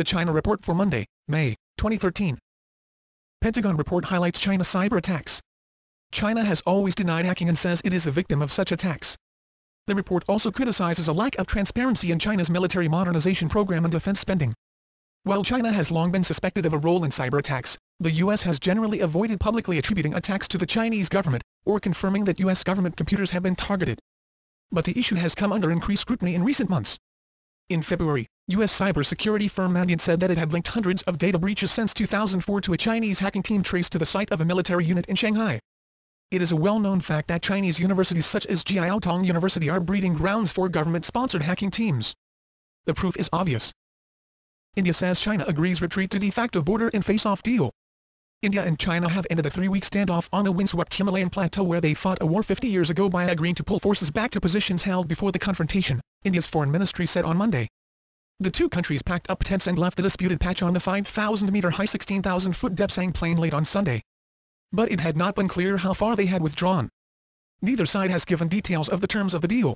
The China Report for Monday, May 2013. Pentagon report highlights China cyber attacks. China has always denied hacking and says it is the victim of such attacks. The report also criticizes a lack of transparency in China's military modernization program and defense spending. While China has long been suspected of a role in cyber attacks, the U.S. has generally avoided publicly attributing attacks to the Chinese government, or confirming that U.S. government computers have been targeted. But the issue has come under increased scrutiny in recent months. In February, U.S. cybersecurity firm Mandiant said that it had linked hundreds of data breaches since 2004 to a Chinese hacking team traced to the site of a military unit in Shanghai. It is a well-known fact that Chinese universities such as Jiaotong University are breeding grounds for government-sponsored hacking teams. The proof is obvious. India says China agrees retreat to de facto border and face-off deal. India and China have ended a 3-week standoff on a windswept Himalayan plateau where they fought a war 50 years ago by agreeing to pull forces back to positions held before the confrontation, India's foreign ministry said on Monday. The two countries packed up tents and left the disputed patch on the 5,000-meter-high 16,000-foot Depsang plain late on Sunday. But it had not been clear how far they had withdrawn. Neither side has given details of the terms of the deal.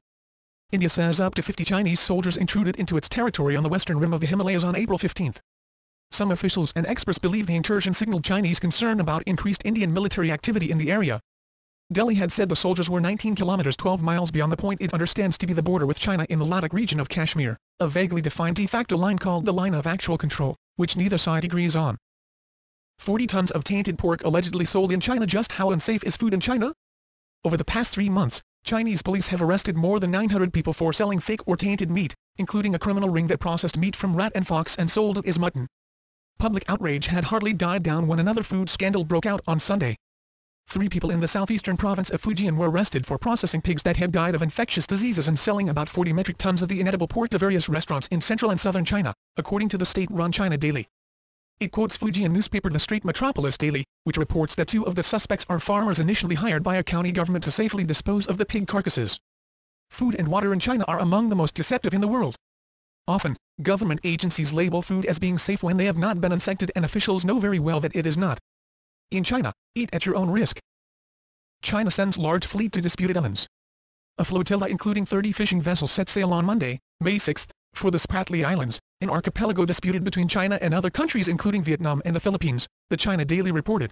India says up to 50 Chinese soldiers intruded into its territory on the western rim of the Himalayas on April 15. Some officials and experts believe the incursion signaled Chinese concern about increased Indian military activity in the area. Delhi had said the soldiers were 19 kilometers 12 miles beyond the point it understands to be the border with China in the Ladakh region of Kashmir, a vaguely defined de facto line called the line of actual control, which neither side agrees on. 40 tons of tainted pork allegedly sold in China. Just how unsafe is food in China? Over the past 3 months, Chinese police have arrested more than 900 people for selling fake or tainted meat, including a criminal ring that processed meat from rat and fox and sold it as mutton. Public outrage had hardly died down when another food scandal broke out on Sunday. 3 people in the southeastern province of Fujian were arrested for processing pigs that had died of infectious diseases and selling about 40 metric tons of the inedible pork to various restaurants in central and southern China, according to the state-run China Daily. It quotes Fujian newspaper The Strait Metropolis Daily, which reports that 2 of the suspects are farmers initially hired by a county government to safely dispose of the pig carcasses. Food and water in China are among the most deceptive in the world. Often, government agencies label food as being safe when they have not been inspected, and officials know very well that it is not. In China, eat at your own risk. China sends large fleet to disputed islands. A flotilla including 30 fishing vessels set sail on Monday, May 6, for the Spratly Islands, an archipelago disputed between China and other countries including Vietnam and the Philippines, the China Daily reported.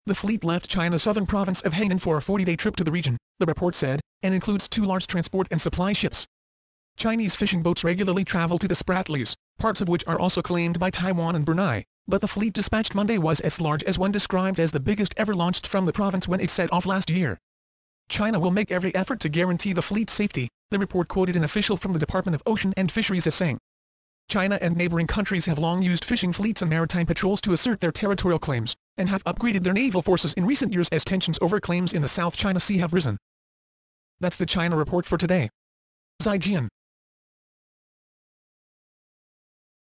The fleet left China's southern province of Hainan for a 40-day trip to the region, the report said, and includes 2 large transport and supply ships. Chinese fishing boats regularly travel to the Spratlys, parts of which are also claimed by Taiwan and Brunei, but the fleet dispatched Monday was as large as one described as the biggest ever launched from the province when it set off last year. China will make every effort to guarantee the fleet's safety, the report quoted an official from the Department of Ocean and Fisheries as saying. China and neighboring countries have long used fishing fleets and maritime patrols to assert their territorial claims, and have upgraded their naval forces in recent years as tensions over claims in the South China Sea have risen. That's the China Report for today. Zaijian.